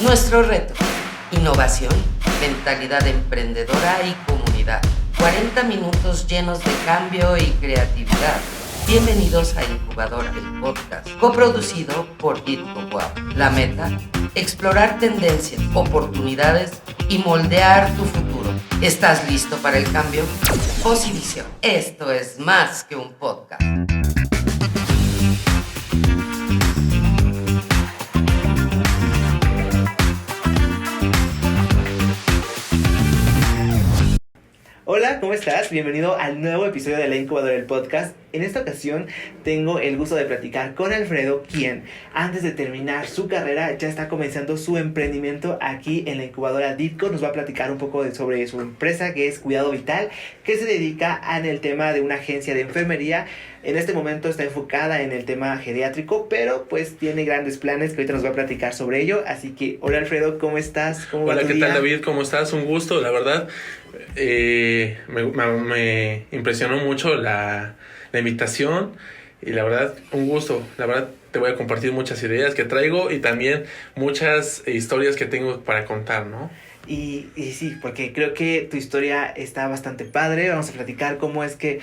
Nuestro reto: innovación, mentalidad emprendedora y comunidad. 40 minutos llenos de cambio y creatividad. Bienvenidos a Incubadora, el podcast, coproducido por GitHub. La meta: explorar tendencias, oportunidades y moldear tu futuro. ¿Estás listo para el cambio? Posivisión. Esto es más que un podcast. Hola, ¿cómo estás? Bienvenido al nuevo episodio de La Incubadora del Podcast. En esta ocasión tengo el gusto de platicar con Alfredo, quien antes de terminar su carrera ya está comenzando su emprendimiento aquí en la incubadora Ditco. Nos va a platicar un poco sobre su empresa, que es Cuidado Vital, que se dedica en el tema de una agencia de enfermería. En este momento está enfocada en el tema geriátrico, pero pues tiene grandes planes que ahorita nos va a platicar sobre ello. Así que, hola Alfredo, ¿cómo estás? ¿Cómo va tu día? Hola, ¿qué tal David? ¿Cómo estás? Un gusto, la verdad. Me impresionó mucho la invitación y la verdad, un gusto. La verdad, te voy a compartir muchas ideas que traigo y también muchas historias que tengo para contar, ¿no? Y sí, porque creo que tu historia está bastante padre. Vamos a platicar cómo es que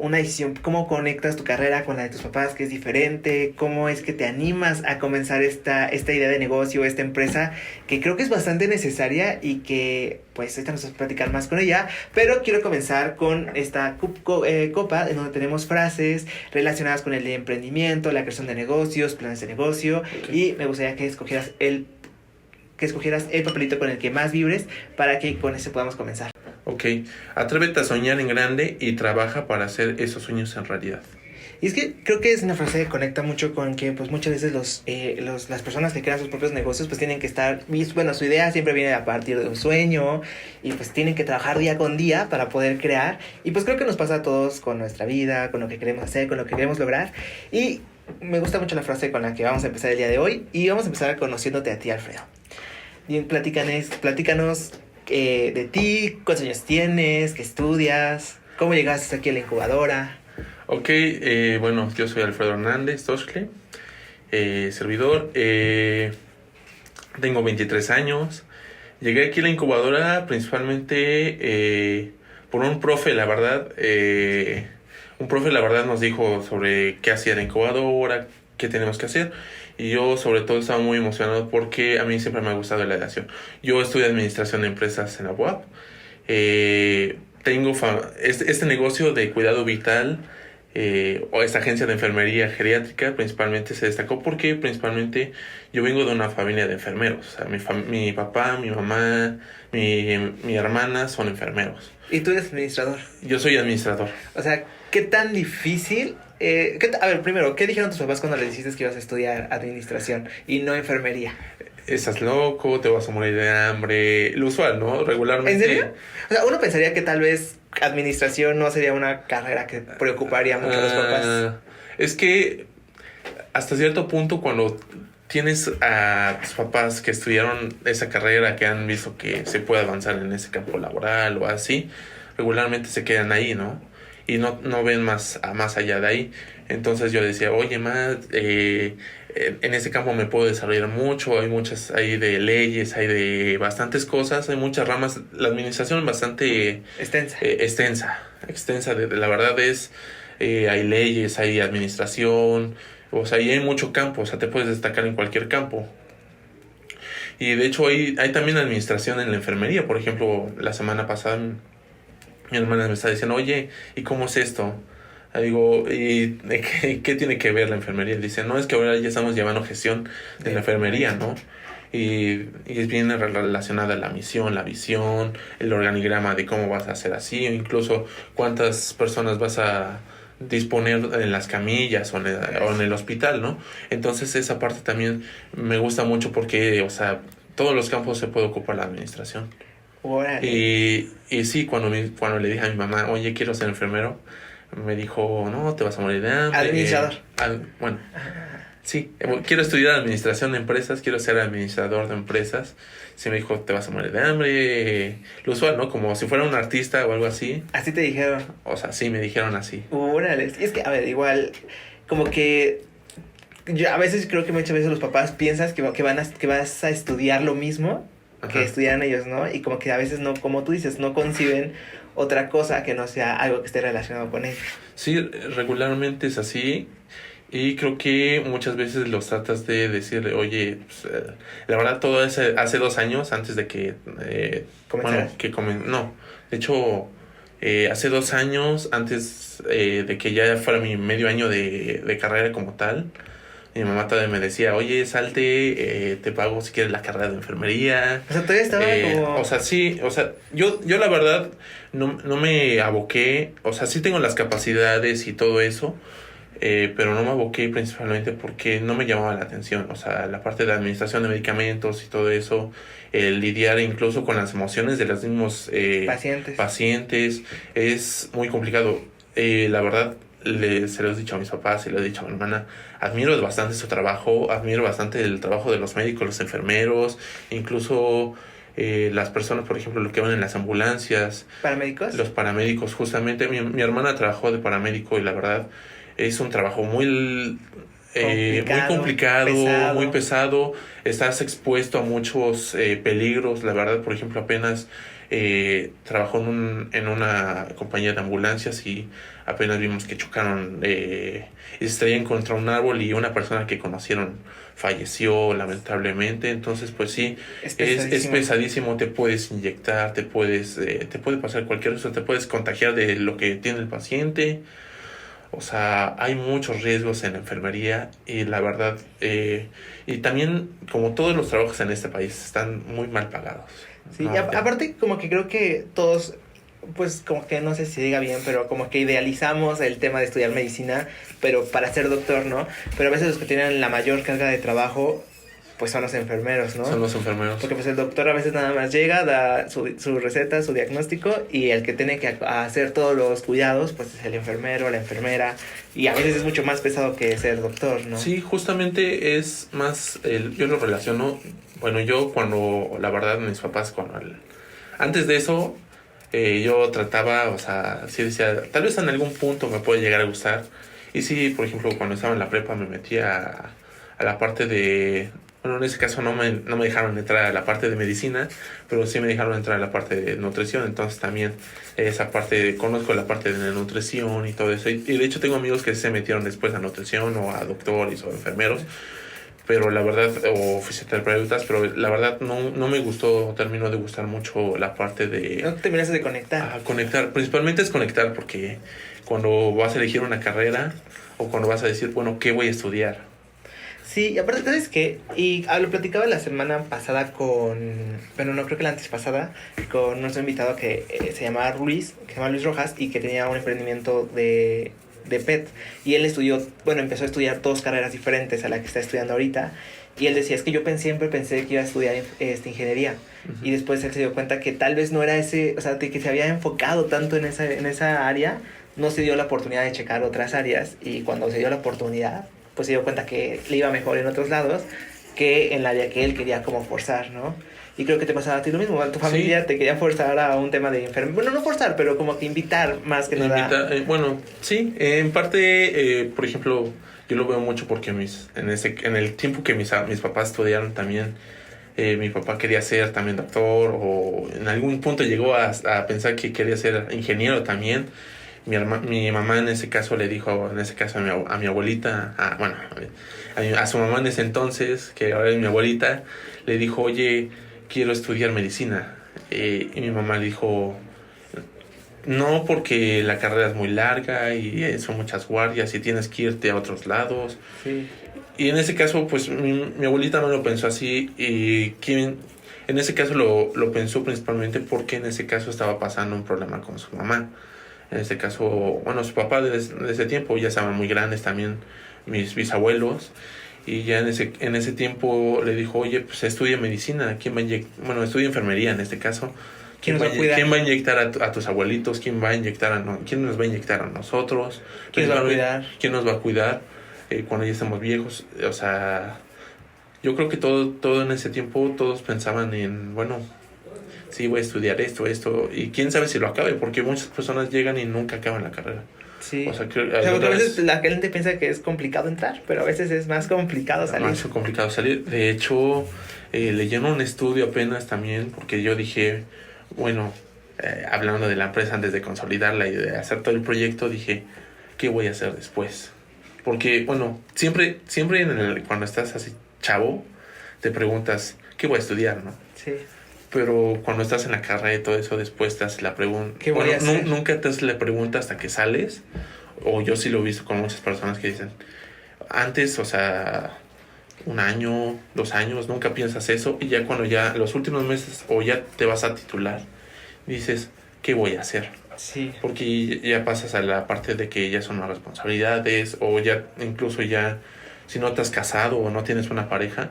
una decisión, cómo conectas tu carrera con la de tus papás, que es diferente, cómo es que te animas a comenzar esta idea de negocio, esta empresa, que creo que es bastante necesaria y que pues ahorita nos vamos a platicar más con ella, pero quiero comenzar con esta copa en donde tenemos frases relacionadas con el emprendimiento, la creación de negocios, planes de negocio, okay. Y me gustaría que escogieras el papelito con el que más vibres para que con ese podamos comenzar. Ok, atrévete a soñar en grande y trabaja para hacer esos sueños en realidad. Y es que creo que es una frase que conecta mucho con que pues muchas veces las personas que crean sus propios negocios pues tienen que estar, bueno, su idea siempre viene a partir de un sueño y pues tienen que trabajar día con día para poder crear, y pues creo que nos pasa a todos con nuestra vida, con lo que queremos hacer, con lo que queremos lograr. Y me gusta mucho la frase con la que vamos a empezar el día de hoy, y vamos a empezar conociéndote a ti, Alfredo. Bien, platícanos de ti, cuántos años tienes, qué estudias, cómo llegaste aquí a la incubadora. Ok, bueno, yo soy Alfredo Hernández Toscle, servidor, tengo 23 años. Llegué aquí a la incubadora principalmente por un profe, la verdad. Un profe, la verdad, nos dijo sobre qué hacía la incubadora, qué tenemos que hacer. Y yo, sobre todo, estaba muy emocionado porque a mí siempre me ha gustado la educación. Yo estudié administración de empresas en la UAP. Tengo este negocio de cuidado vital, o esta agencia de enfermería geriátrica, principalmente se destacó porque principalmente yo vengo de una familia de enfermeros. O sea, mi papá, mi mamá, mi hermana son enfermeros. ¿Y tú eres administrador? Yo soy administrador. O sea, ¿qué tan difícil? A ver, primero, ¿qué dijeron tus papás cuando les dijiste que ibas a estudiar administración y no enfermería? Estás loco, te vas a morir de hambre. Lo usual, ¿no? Regularmente. ¿En serio? O sea, uno pensaría que tal vez administración no sería una carrera que preocuparía mucho a los papás. Es que hasta cierto punto, cuando tienes a tus papás que estudiaron esa carrera, que han visto que se puede avanzar en ese campo laboral o así, regularmente se quedan ahí, ¿no? Y no ven más allá de ahí. Entonces yo decía, oye, en ese campo me puedo desarrollar mucho, hay de leyes, hay de bastantes cosas, hay muchas ramas. La administración es bastante extensa. La verdad es, hay leyes, hay administración, o sea, y hay mucho campo, o sea, te puedes destacar en cualquier campo. Y de hecho hay también administración en la enfermería. Por ejemplo, la semana pasada mi hermana me está diciendo, oye, ¿y cómo es esto? Digo, ¿y qué tiene que ver la enfermería? Dice, no, es que ahora ya estamos llevando gestión de la enfermería, ¿no? Y es bien relacionada a la misión, la visión, el organigrama de cómo vas a hacer así, o incluso cuántas personas vas a disponer en las camillas o en el hospital, ¿no? Entonces esa parte también me gusta mucho porque, o sea, todos los campos se puede ocupar la administración. Y sí, cuando le dije a mi mamá, oye, quiero ser enfermero, me dijo, no, te vas a morir de hambre. Administrador. Bueno, sí, quiero estudiar administración de empresas, quiero ser administrador de empresas. Sí, me dijo, te vas a morir de hambre. Lo usual, ¿no? Como si fuera un artista o algo así. ¿Así te dijeron? O sea, sí, me dijeron así. Órale. Y es que, a ver, igual, como que yo a veces creo que muchas veces los papás piensas que vas a estudiar lo mismo que estudian ellos, ¿no? Y como que a veces no, como tú dices, no conciben otra cosa que no sea algo que esté relacionado con ellos. Sí, regularmente es así. Y creo que muchas veces los tratas de decirle, oye, pues, la verdad todo hace 2 años antes de que... ¿Comenzaras? No, de hecho, hace 2 años antes de que ya fuera mi medio año de carrera como tal, mi mamá todavía me decía, oye, salte, te pago si quieres la carrera de enfermería. O sea, todavía estaba como... O sea, sí, o sea, yo la verdad no me aboqué, o sea, sí tengo las capacidades y todo eso, pero no me aboqué principalmente porque no me llamaba la atención. O sea, la parte de administración de medicamentos y todo eso, lidiar incluso con las emociones de los mismos pacientes es muy complicado. La verdad, se lo he dicho a mis papás, se lo he dicho a mi hermana, admiro bastante su trabajo, admiro bastante el trabajo de los médicos, los enfermeros, incluso las personas, por ejemplo, los que van en las ambulancias. ¿Paramédicos? Los paramédicos, justamente. Mi hermana trabajó de paramédico y la verdad es un trabajo muy complicado, pesado. muy pesado. Estás expuesto a muchos peligros. La verdad, por ejemplo, apenas trabajó en una compañía de ambulancias y apenas vimos que chocaron y se estrellan contra un árbol y una persona que conocieron falleció lamentablemente. Entonces pues sí, es pesadísimo. Te puedes inyectar, te puede pasar cualquier cosa, te puedes contagiar de lo que tiene el paciente. O sea, hay muchos riesgos en la enfermería y la verdad, y también como todos los trabajos en este país están muy mal pagados. Sí, y aparte como que creo que todos, pues como que no sé si diga bien, pero como que idealizamos el tema de estudiar medicina, pero para ser doctor, ¿no? Pero a veces los que tienen la mayor carga de trabajo, pues son los enfermeros, ¿no? Son los enfermeros. Porque pues el doctor a veces nada más llega, da su receta, su diagnóstico, y el que tiene que hacer todos los cuidados, pues es el enfermero, la enfermera, y a veces es mucho más pesado que ser doctor, ¿no? Sí, justamente es más, yo lo relaciono, bueno, yo cuando, la verdad, mis papás, antes de eso, yo trataba, o sea, sí decía, tal vez en algún punto me puede llegar a gustar, y sí, por ejemplo, cuando estaba en la prepa me metía a la parte de... Bueno, en ese caso no me dejaron entrar a la parte de medicina, pero sí me dejaron entrar a la parte de nutrición. Entonces también esa parte, conozco la parte de la nutrición y todo eso. Y de hecho tengo amigos que se metieron después a nutrición o a doctores o enfermeros, pero la verdad, o fisioterapeutas, pero la verdad no me gustó, terminó de gustar mucho la parte de... No terminaste de conectar. Conectar, principalmente es conectar, porque cuando vas a elegir una carrera o cuando vas a decir, bueno, ¿qué voy a estudiar? Sí, y aparte, ¿sabes qué? Y lo platicaba la semana pasada bueno, no creo que la antes pasada, con nuestro invitado que se llamaba Luis Rojas, y que tenía un emprendimiento de PET. Y él empezó a estudiar 2 carreras diferentes a la que está estudiando ahorita. Y él decía, es que yo siempre pensé que iba a estudiar ingeniería. Uh-huh. Y después él se dio cuenta que tal vez no era ese, o sea, que se había enfocado tanto en esa área, no se dio la oportunidad de checar otras áreas. Y cuando se dio la oportunidad, pues se dio cuenta que le iba mejor en otros lados que en la área que él quería como forzar, ¿no? Y creo que te pasaba a ti lo mismo. Tu familia sí te quería forzar a un tema de enfermería. Bueno, no forzar, pero como que invitar más que nada. Bueno, sí, en parte, por ejemplo, yo lo veo mucho porque en el tiempo que mis papás estudiaron también, mi papá quería ser también doctor, o en algún punto llegó a pensar que quería ser ingeniero también. Mi mamá en ese caso le dijo, a mi abuelita, a su mamá en ese entonces, que ahora es mi abuelita, le dijo, oye, quiero estudiar medicina. Y mi mamá le dijo, no, porque la carrera es muy larga y son muchas guardias y tienes que irte a otros lados. Sí. Y en ese caso, pues mi abuelita no lo pensó así, y en ese caso lo pensó principalmente porque en ese caso estaba pasando un problema con su mamá. En este caso, bueno, su papá desde ese tiempo ya estaban muy grandes también, mis bisabuelos, y ya en ese tiempo le dijo, oye, pues estudia medicina, estudia enfermería en este caso. ¿Quién va a inyectar a tus abuelitos? ¿Quién nos va a inyectar a nosotros? ¿Quién nos va a cuidar? ¿Quién nos va a cuidar cuando ya estemos viejos? O sea, yo creo que todo en ese tiempo todos pensaban en, bueno, sí, voy a estudiar esto, y quién sabe si lo acabe, porque muchas personas llegan y nunca acaban la carrera. Sí. O sea, creo, O sea, porque a algunas- veces la gente piensa que es complicado entrar, pero a veces es más complicado salir. más complicado salir. De hecho, leyendo un estudio apenas también, porque yo dije, bueno, hablando de la empresa antes de consolidarla y de hacer todo el proyecto, dije, ¿qué voy a hacer después? Porque, bueno, siempre cuando estás así chavo, te preguntas, ¿qué voy a estudiar, no? Sí. Pero cuando estás en la carrera y todo eso, después te haces la pregunta. ¿Qué voy a hacer? Nunca te haces la pregunta hasta que sales. O yo sí lo he visto con muchas personas que dicen, antes, o sea, 1 año, 2 años, nunca piensas eso. Y ya cuando ya los últimos meses o ya te vas a titular, dices, ¿qué voy a hacer? Sí. Porque ya pasas a la parte de que ya son las responsabilidades o ya incluso ya si no te has casado o no tienes una pareja,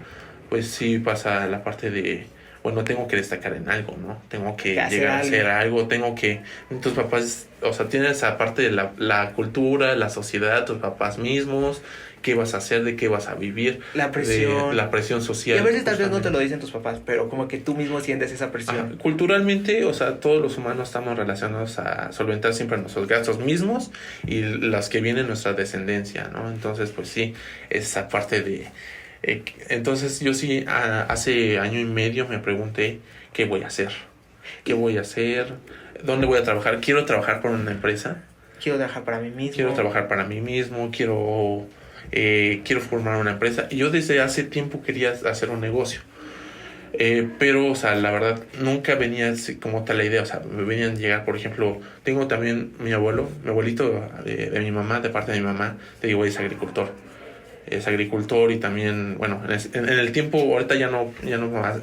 pues sí pasa la parte de, bueno, tengo que destacar en algo, ¿no? Tengo que hacer llegar a algo. hacer algo, tengo que... Tus papás, o sea, tienes esa parte de la cultura, la sociedad, tus papás mismos, qué vas a hacer, de qué vas a vivir. La presión. La presión social. Y a veces tal vez no te justamente. lo dicen tus papás, pero como que tú mismo sientes esa Ajá. presión. Culturalmente, o sea, todos los humanos estamos relacionados a solventar siempre nuestros gastos mismos y las que vienen nuestra descendencia, ¿no? Entonces, pues sí, esa parte de... entonces yo sí, hace 1 año y medio me pregunté, ¿qué voy a hacer? ¿Qué voy a hacer? ¿Dónde voy a trabajar? ¿Quiero trabajar por una empresa? Quiero trabajar para mí mismo. Quiero trabajar para mí mismo, quiero formar una empresa. Y yo desde hace tiempo quería hacer un negocio. Pero, o sea, la verdad, nunca venía así como tal la idea. O sea, me venían a llegar, por ejemplo, tengo también mi abuelito de mi mamá, de parte de mi mamá, te digo, es agricultor. Es agricultor y también, bueno, en el tiempo, ahorita ya no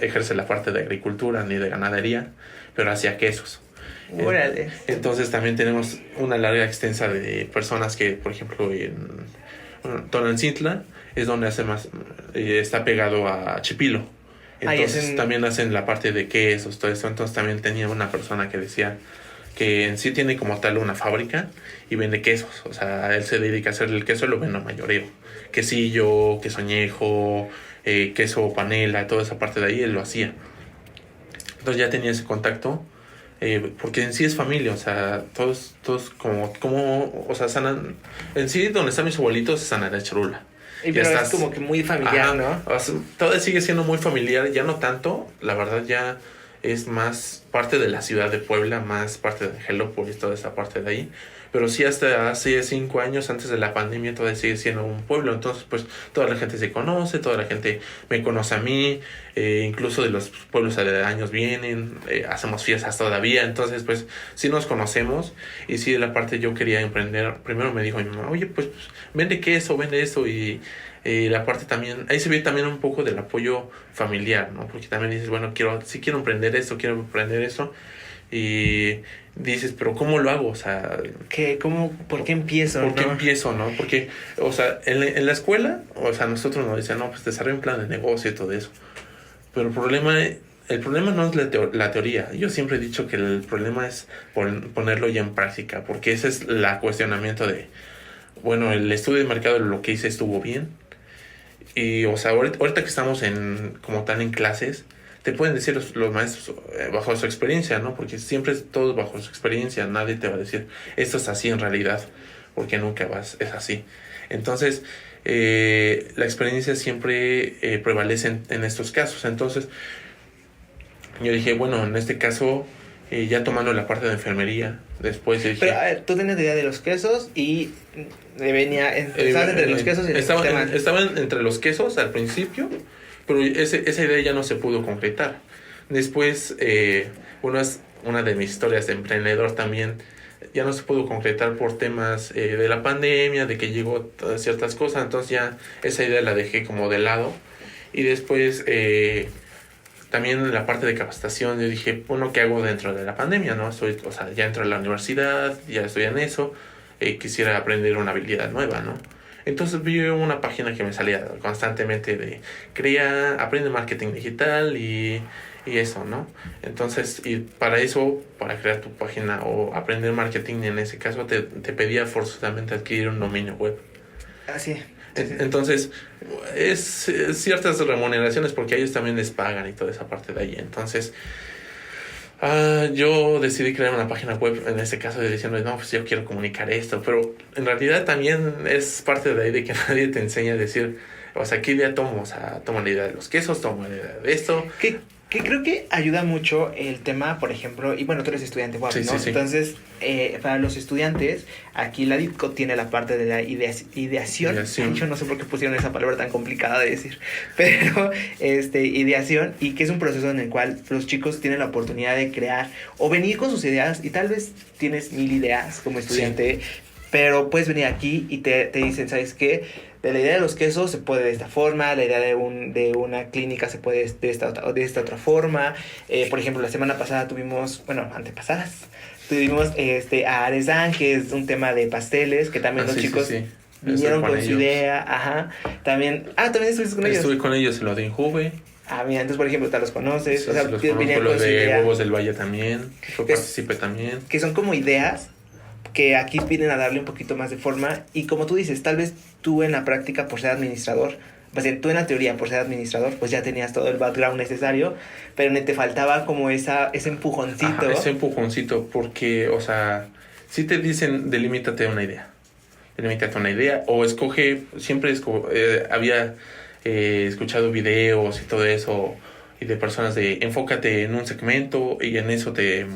ejerce la parte de agricultura ni de ganadería, pero hacía quesos. Órale. Entonces también tenemos una larga extensa de personas que, por ejemplo, en Tonalcintla es donde hace más, está pegado a Chipilo. Entonces también hacen la parte de quesos, todo eso. Entonces también tenía una persona que decía que en sí tiene como tal una fábrica y vende quesos. O sea, él se dedica a hacer el queso y lo vende a mayoreo. Quesillo, queso añejo, queso panela, toda esa parte de ahí él lo hacía. Entonces ya tenía ese contacto. Porque en sí es familia, o sea, todos como, o sea, sanan, en sí donde están mis abuelitos es Sanaré Cholula. Y pero es como que muy familiar, ¿no? O sea, todo sigue siendo muy familiar, ya no tanto, la verdad ya es más parte de la ciudad de Puebla, más parte de Angelópolis, toda esa parte de ahí. Pero sí, hasta hace 5 años, antes de la pandemia, todavía sigue siendo un pueblo. Entonces, pues, toda la gente se conoce, toda la gente me conoce a mí. Incluso de los pueblos aledaños vienen, hacemos fiestas todavía. Entonces, pues, sí nos conocemos. Y sí, de la parte yo quería emprender. Primero me dijo mi mamá, oye, pues, vende queso, vende eso. Y la parte también, ahí se ve también un poco del apoyo familiar, ¿no? Porque también dices, bueno, quiero emprender esto, quiero emprender eso. Y dices, pero ¿cómo lo hago? O sea, ¿por qué empiezo? ¿Por qué empiezo, no? Porque, o sea, en la escuela, o sea, nosotros nos dicen, no, pues desarrolla un plan de negocio y todo eso. Pero el problema no es la teoría. Yo siempre he dicho que el problema es ponerlo ya en práctica, porque ese es el cuestionamiento de, bueno, el estudio de mercado, lo que hice estuvo bien. Y, o sea, ahorita que estamos como tal en clases, te pueden decir los maestros bajo su experiencia, ¿no? Porque siempre es todo bajo su experiencia. Nadie te va a decir, esto es así en realidad, porque nunca es así. Entonces, la experiencia siempre prevalece en estos casos. Entonces, yo dije, bueno, en este caso, ya tomando la parte de enfermería, después dije... Pero, a ver, tú tienes idea de los quesos y estabas entre los quesos y estaba entre los quesos al principio, pero esa idea ya no se pudo concretar. Después, una de mis historias de emprendedor también, ya no se pudo concretar por temas de la pandemia, de que llegó ciertas cosas, entonces ya esa idea la dejé como de lado. Y después, también en la parte de capacitación, yo dije, bueno, ¿qué hago dentro de la pandemia? ¿No? Ya entro a la universidad, ya estoy en eso, quisiera aprender una habilidad nueva, ¿no? Entonces vi una página que me salía constantemente de aprende marketing digital y eso, ¿no? Entonces, y para crear tu página o aprender marketing, en ese caso te pedía forzosamente adquirir un dominio web. Así. Entonces, es ciertas remuneraciones porque a ellos también les pagan y toda esa parte de ahí. Entonces, Yo decidí crear una página web, en este caso, diciendo, no, pues yo quiero comunicar esto, pero en realidad también es parte de ahí de que nadie te enseña a decir, o sea, ¿qué idea tomo? O sea, tomo la idea de los quesos, tomo la idea de esto. Que creo que ayuda mucho el tema, por ejemplo, y bueno, tú eres estudiante, wow, Sí, ¿no? sí, sí. Entonces, para los estudiantes, aquí la DITCO tiene la parte de la ideación. Ay, yo no sé por qué pusieron esa palabra tan complicada de decir, pero ideación, y que es un proceso en el cual los chicos tienen la oportunidad de crear o venir con sus ideas, y tal vez tienes 1000 ideas como estudiante, pero puedes venir aquí y te dicen, ¿sabes qué? De la idea de los quesos se puede de esta forma, la idea de una clínica se puede de esta otra forma. Por ejemplo, la semana pasada tuvimos, antepasadas, tuvimos a Aresan, que es un tema de pasteles, que también los chicos vinieron con su idea. Ajá. También estuviste con ellos. Estuve con ellos en lo de Injuve. Mira, entonces, por ejemplo, te los conoces. Sí, o sea, los venían conozco, con los su de idea. Huevos del Valle también. Yo participé también. Que son como ideas que aquí vienen a darle un poquito más de forma, y como tú dices, tal vez tú en la práctica por ser administrador, pues tú en la teoría por ser administrador, pues ya tenías todo el background necesario, pero te faltaba como ese empujoncito. Ajá, ese empujoncito, porque, o sea, si te dicen delímitate una idea, o escoge, había escuchado videos y todo eso, y de personas de enfócate en un segmento y en eso te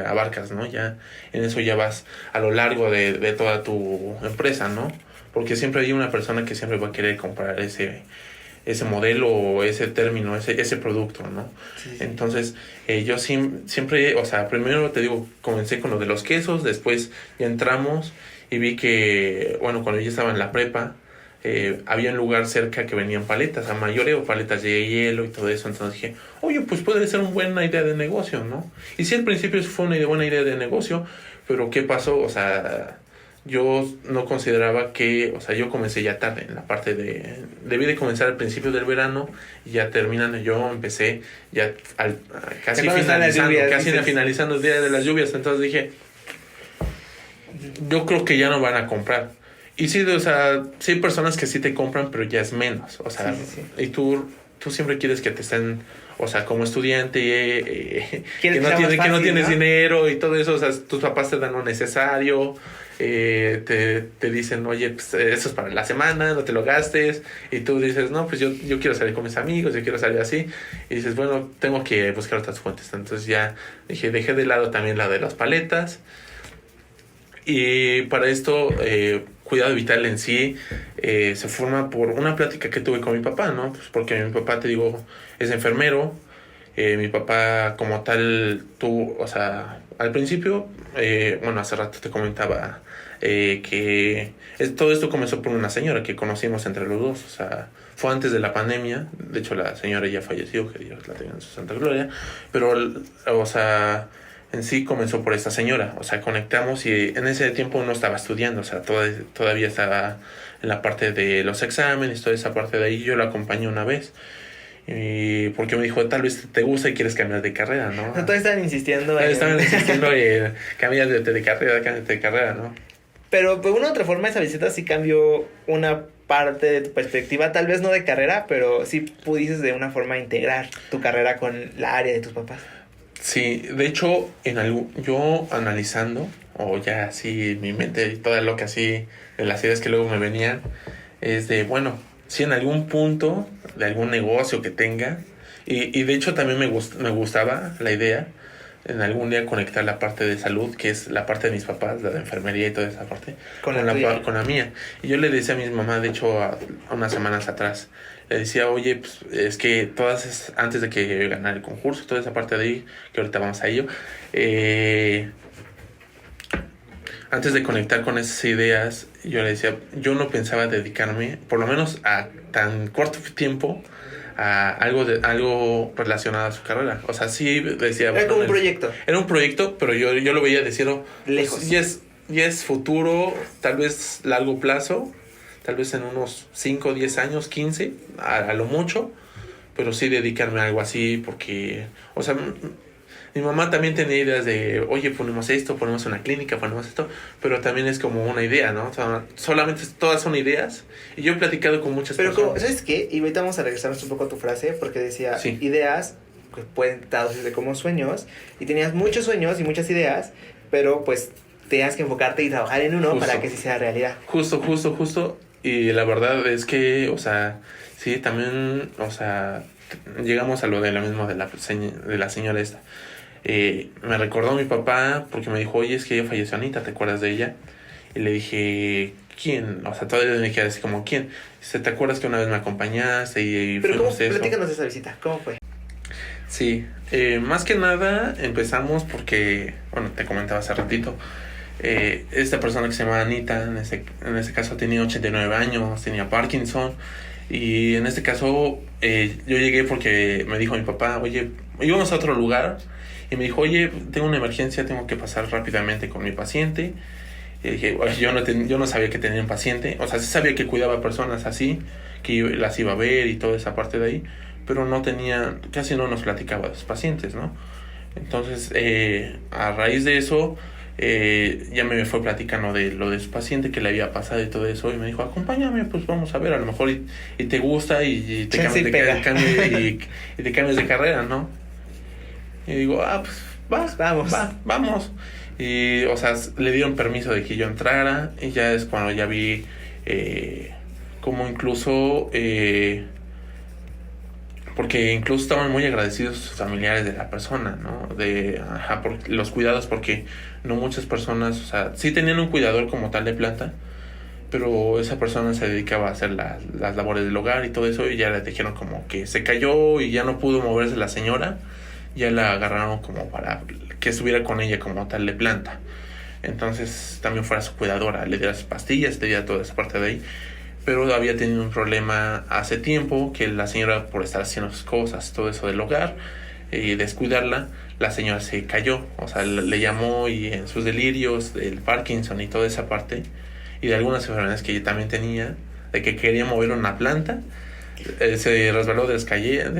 abarcas, ¿no? Ya en eso ya vas a lo largo de toda tu empresa, ¿no? Porque siempre hay una persona que siempre va a querer comprar ese modelo o ese término, ese producto, ¿no? Sí. Entonces, yo siempre, o sea, primero te digo, comencé con lo de los quesos, después ya entramos y vi que, bueno, cuando yo estaba en la prepa, había un lugar cerca que venían paletas a mayoreo, paletas de hielo y todo eso. Entonces dije, oye, pues puede ser una buena idea de negocio, ¿no? Y sí, al principio fue una buena idea de negocio, pero ¿qué pasó? O sea, yo no consideraba que, o sea, yo comencé ya tarde en la parte debí de comenzar al principio del verano y ya terminando, yo empecé ya casi finalizando el día de las lluvias. Entonces dije, yo creo que ya no van a comprar. Y sí, o sea, sí hay personas que sí te compran, pero ya es menos. O sea, sí. Y tú siempre quieres que te estén, o sea, como estudiante, que no tienes dinero y todo eso. O sea, tus papás te dan lo necesario, te dicen, oye, pues eso es para la semana, no te lo gastes. Y tú dices, no, pues yo quiero salir con mis amigos, yo quiero salir así. Y dices, bueno, tengo que buscar otras fuentes. Entonces ya dejé de lado también la de las paletas. Y para esto, Cuidado Vital en sí se forma por una plática que tuve con mi papá, ¿no? Pues porque mi papá, te digo, es enfermero. Mi papá como tal, o sea, al principio, hace rato te comentaba que todo esto comenzó por una señora que conocimos entre los dos. O sea, fue antes de la pandemia. De hecho, la señora ya falleció, que Dios la tenga en su santa gloria. Pero, o sea, en sí comenzó por esta señora. O sea, conectamos y en ese tiempo no estaba estudiando. O sea, todavía estaba en la parte de los exámenes, toda esa parte de ahí. Yo la acompañé una vez. Y porque me dijo, tal vez te gusta y quieres cambiar de carrera, ¿no? Todavía estaban insistiendo en cámbiate de carrera, ¿no? Pero de una u otra forma esa visita sí cambió una parte de tu perspectiva, tal vez no de carrera, pero sí pudiste de una forma integrar tu carrera con la área de tus papás. Sí, de hecho, yo analizando, o ya así mi mente toda loca así, de las ideas que luego me venían, es de, bueno, si en algún punto de algún negocio que tenga, y de hecho también me gustaba la idea, en algún día conectar la parte de salud, que es la parte de mis papás, la de enfermería y toda esa parte, con la mía. Y yo le decía a mi mamá, de hecho, a unas semanas atrás, le decía, oye, pues es que antes de que ganara el concurso, toda esa parte de ahí, que ahorita vamos a ello, antes de conectar con esas ideas, yo le decía, yo no pensaba dedicarme, por lo menos a tan corto tiempo, a algo relacionado a su carrera. O sea, sí decía... Era como un proyecto. Era un proyecto, pero yo lo veía decir, lejos. Pues, ya es futuro, tal vez largo plazo, tal vez en unos 5, 10 años, 15, a lo mucho, pero sí dedicarme a algo así, porque, o sea, mi mamá también tenía ideas de, oye, ponemos esto, ponemos una clínica, ponemos esto, pero también es como una idea, ¿no? O sea, solamente todas son ideas, y yo he platicado con muchas personas. Pero, ¿sabes qué? Y ahorita vamos a regresarnos un poco a tu frase, porque decía, sí, ideas, pues, pueden traducirse como sueños, y tenías muchos sueños y muchas ideas, pero pues tenías que enfocarte y trabajar en uno para que sí sea realidad. Justo. Y la verdad es que, o sea, sí, también, o sea, llegamos a lo de la misma de la señora esta. Me recordó mi papá porque me dijo, oye, es que ella falleció Anita, ¿te acuerdas de ella? Y le dije, ¿quién? O sea, todavía me quedé así como, ¿quién? Dice, ¿te acuerdas que una vez me acompañaste y pero fuimos ¿cómo? eso? Platícanos de esa visita, ¿cómo fue? Sí, más que nada empezamos porque, bueno, te comentaba hace ratito, esta persona que se llama Anita, en este caso tenía 89 años, tenía Parkinson, y en este caso yo llegué porque me dijo mi papá, oye, íbamos a otro lugar, y me dijo, oye, tengo una emergencia, tengo que pasar rápidamente con mi paciente. Y dije, yo no sabía que tenía un paciente, o sea, sí sabía que cuidaba a personas así, que yo las iba a ver y toda esa parte de ahí, pero casi no nos platicaba de sus pacientes, ¿no? Entonces, a raíz de eso, ya me fue platicando de lo de su paciente, que le había pasado y todo eso, y me dijo, acompáñame, pues vamos a ver, a lo mejor y te gusta y te cambias de carrera, ¿no? Y digo, pues vamos. Y, o sea, le dieron permiso de que yo entrara, y ya es cuando ya vi como incluso... porque incluso estaban muy agradecidos sus familiares de la persona, ¿no? Por los cuidados, porque no muchas personas, o sea, sí tenían un cuidador como tal de planta, pero esa persona se dedicaba a hacer las labores del hogar y todo eso, y ya le dijeron como que se cayó y ya no pudo moverse la señora, ya la agarraron como para que estuviera con ella como tal de planta. Entonces también fuera su cuidadora, le diera sus pastillas, le diera toda esa parte de ahí. Pero había tenido un problema hace tiempo, que la señora, por estar haciendo sus cosas, todo eso del hogar, y descuidarla, la señora se cayó. O sea, le llamó, y en sus delirios del Parkinson y toda esa parte, y de algunas enfermedades que ella también tenía, de que quería mover una planta, se resbaló de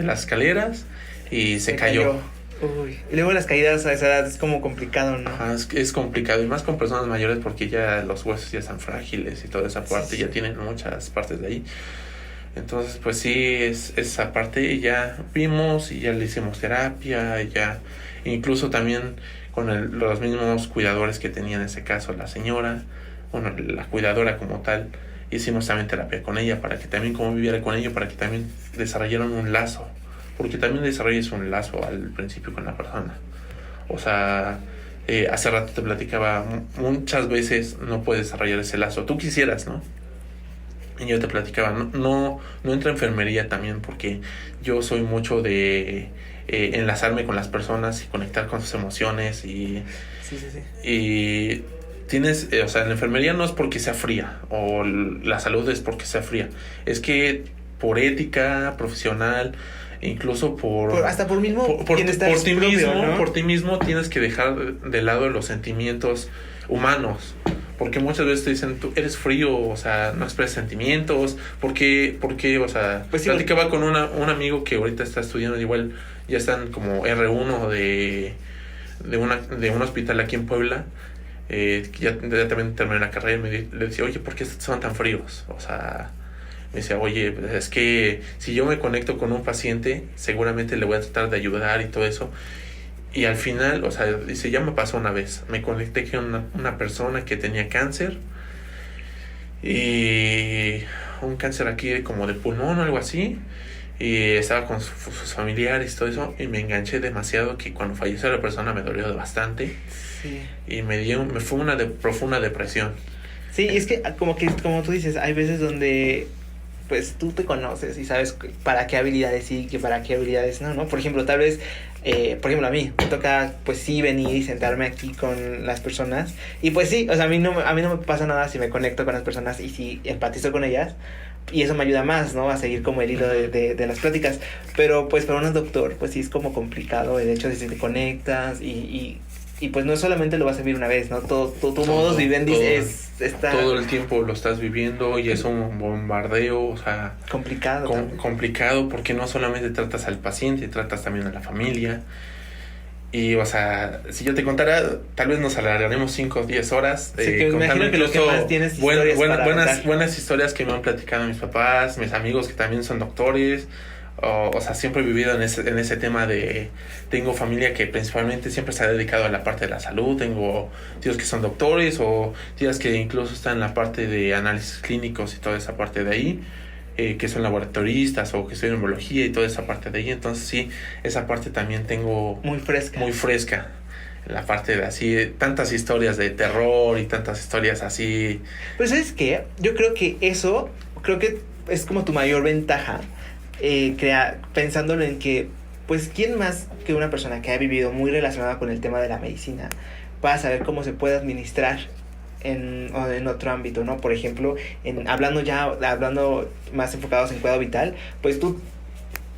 las escaleras y se cayó. Uy. Y luego las caídas a esa edad es como complicado, ¿no? Ajá, es complicado, y más con personas mayores, porque ya los huesos ya están frágiles y toda esa parte, ya tienen muchas partes de ahí. Entonces, pues sí, es esa parte, y ya vimos y ya le hicimos terapia, y ya incluso también con los mismos cuidadores que tenía en ese caso la señora, bueno, la cuidadora como tal, hicimos también terapia con ella para que también conviviera con ella, para que también desarrollaran un lazo. Porque también desarrollas un lazo al principio con la persona. O sea, hace rato te platicaba, muchas veces no puedes desarrollar ese lazo. Tú quisieras, ¿no? Y yo te platicaba, no entra enfermería también, porque yo soy mucho de enlazarme con las personas y conectar con sus emociones. Y tienes, o sea, la enfermería no es porque sea fría, o la salud es porque sea fría. Es que por ética profesional, incluso hasta por mismo por ti propio, mismo, ¿no? Por ti mismo tienes que dejar de lado los sentimientos humanos, porque muchas veces te dicen, tú eres frío, o sea, no expresas sentimientos, ¿por qué? O sea, pues sí, platicaba con un amigo que ahorita está estudiando, igual ya están como R1 de un hospital aquí en Puebla, que ya también terminé la carrera, y le decía, oye, ¿por qué son tan fríos? O sea, me decía, oye, pues es que si yo me conecto con un paciente, seguramente le voy a tratar de ayudar y todo eso. Y al final, o sea, dice, ya me pasó una vez. Me conecté con una persona que tenía cáncer. Y un cáncer aquí como de pulmón o algo así. Y estaba con sus familiares y todo eso. Y me enganché demasiado, que cuando falleció la persona me dolió bastante. Sí. Y me fue una profunda depresión. Sí, y es que como tú dices, hay veces donde pues tú te conoces y sabes para qué habilidades sí, que para qué habilidades no. Por ejemplo, tal vez, a mí me toca pues sí venir y sentarme aquí con las personas, y pues sí, o sea, a mí no me pasa nada si me conecto con las personas y si empatizo con ellas, y eso me ayuda más, ¿no? A seguir como el hilo de las pláticas, pero pues para un doctor pues sí es como complicado el hecho de si te conectas y pues no solamente lo vas a vivir una vez, ¿no? Tu modus vivendi está... Todo el tiempo lo estás viviendo, y es un bombardeo, o sea... Complicado. Complicado, porque no solamente tratas al paciente, tratas también a la familia. Y, o sea, si yo te contara, tal vez nos alargaremos 5 o 10 horas. Sí, que me imagino que lo que más tienes buenas historias que me han platicado mis papás, mis amigos que también son doctores. O sea, siempre he vivido en ese tema de... Tengo familia que principalmente siempre se ha dedicado a la parte de la salud. Tengo tíos que son doctores o tías que incluso están en la parte de análisis clínicos y toda esa parte de ahí. Que son laboratoristas o que estudian biología y toda esa parte de ahí. Entonces sí, esa parte también tengo... Muy fresca. Muy fresca. La parte de así, tantas historias de terror y tantas historias así. Pero ¿sabes qué? Yo creo que eso, creo que es como tu mayor ventaja. Pensándolo en que, pues, ¿quién más que una persona que ha vivido muy relacionada con el tema de la medicina va a saber cómo se puede administrar en otro ámbito, ¿no? Por ejemplo, hablando más enfocados en cuidado vital, pues tú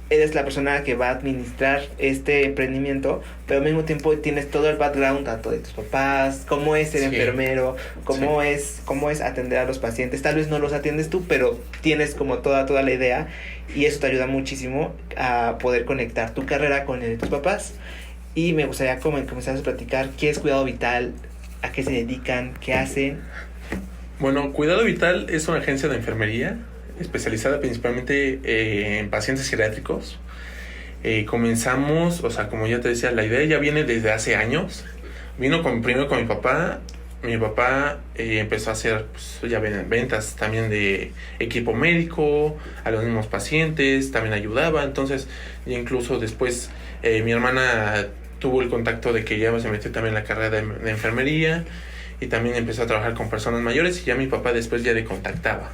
eres la persona que va a administrar este emprendimiento, pero al mismo tiempo tienes todo el background tanto de tus papás, cómo es ser enfermero, cómo es atender a los pacientes. Tal vez no los atiendes tú, pero tienes como toda la idea, y eso te ayuda muchísimo a poder conectar tu carrera con el de tus papás. Y me gustaría comenzar a platicar qué es cuidado vital, a qué se dedican, qué hacen. Bueno, Cuidado Vital es una agencia de enfermería especializada principalmente en pacientes geriátricos. Comenzamos, o sea, como ya te decía, la idea ya viene desde hace años. Vino primero con mi papá. Mi papá empezó a hacer, pues, ya ven, ventas también de equipo médico a los mismos pacientes, también ayudaba. Entonces, incluso después mi hermana tuvo el contacto de que ya se metió también en la carrera de enfermería y también empezó a trabajar con personas mayores, y ya mi papá después ya le contactaba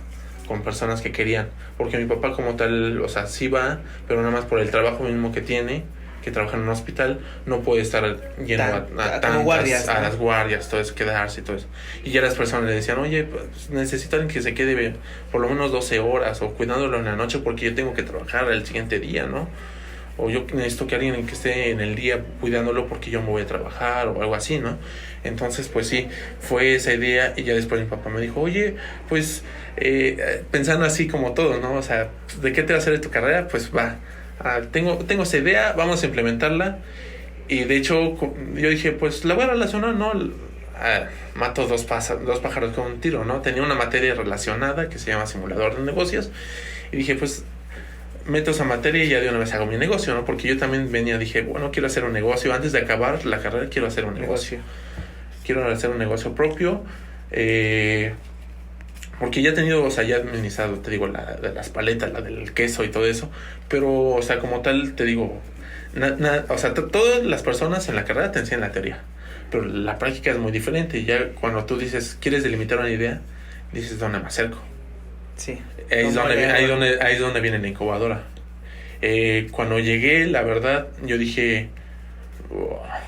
con personas que querían, porque mi papá como tal, o sea, sí va, pero nada más por el trabajo mismo que tiene, que trabaja en un hospital, no puede estar yendo a las guardias, todo eso, quedarse y todo eso. Y ya las personas le decían, oye, pues, necesito alguien que se quede por lo menos 12 horas o cuidándolo en la noche porque yo tengo que trabajar el siguiente día, ¿no? O yo necesito que alguien que esté en el día cuidándolo porque yo me voy a trabajar o algo así, ¿no? Entonces, pues sí, fue esa idea, y ya después mi papá me dijo, oye, pues pensando así como todo, ¿no? O sea, ¿de qué te va a hacer tu carrera? Pues va, tengo esa idea, vamos a implementarla. Y de hecho, yo dije, pues la voy a relacionar, ¿no? Mato dos pájaros con un tiro, ¿no? Tenía una materia relacionada que se llama simulador de negocios, y dije, pues meto esa materia y ya de una vez hago mi negocio, ¿no? Porque yo también dije, bueno, quiero hacer un negocio. Antes de acabar la carrera quiero hacer un negocio. Quiero hacer un negocio propio. Porque ya he tenido, o sea, ya he administrado, te digo, la de las paletas, la del queso y todo eso. Pero, o sea, como tal, te digo, o sea, todas las personas en la carrera te enseñan la teoría. Pero la práctica es muy diferente. Y ya cuando tú dices, ¿quieres delimitar una idea? Dices, ¿dónde me acerco? Sí. Ahí es donde viene la incubadora. Cuando llegué, la verdad, yo dije...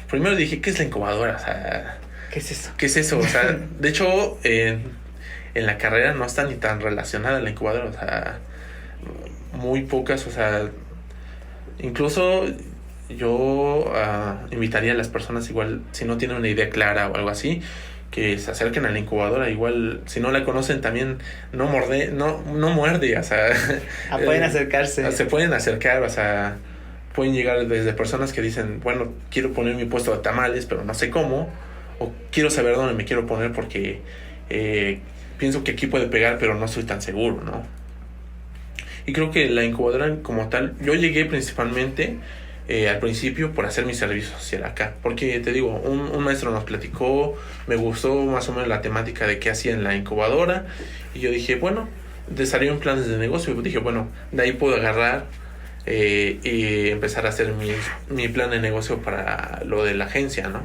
primero dije, ¿qué es la incubadora? O sea, ¿qué es eso? ¿Qué es eso? O sea, de hecho, en la carrera no está ni tan relacionada la incubadora. O sea, muy pocas, o sea... Incluso yo invitaría a las personas igual, si no tienen una idea clara o algo así, que se acerquen a la incubadora. Igual, si no la conocen, también no muerde, o sea... pueden acercarse. Se pueden acercar, o sea, pueden llegar desde personas que dicen, bueno, quiero poner mi puesto de tamales, pero no sé cómo, o quiero saber dónde me quiero poner porque pienso que aquí puede pegar, pero no estoy tan seguro, ¿no? Y creo que la incubadora como tal, yo llegué principalmente... al principio por hacer mi servicio social acá, porque te digo, un maestro nos platicó, me gustó más o menos la temática de qué hacía en la incubadora, y yo dije, bueno, desarrollé planes de negocio, y dije, bueno, de ahí puedo agarrar y empezar a hacer mi plan de negocio para lo de la agencia, ¿no?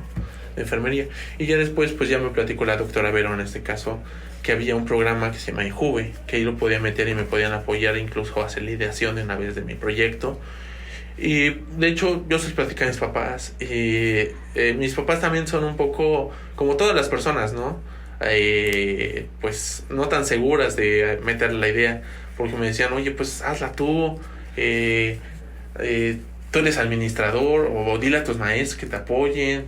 De enfermería. Y ya después, pues ya me platicó la doctora Vero, en este caso, que había un programa que se llama Injuve, que ahí lo podía meter y me podían apoyar, incluso a hacer la ideación de una vez de mi proyecto. Y de hecho yo soy platicando a mis papás, y mis papás también son un poco como todas las personas, ¿no? Pues no tan seguras de meter la idea, porque me decían, oye, pues hazla tú, tú eres administrador, o dile a tus maestros que te apoyen,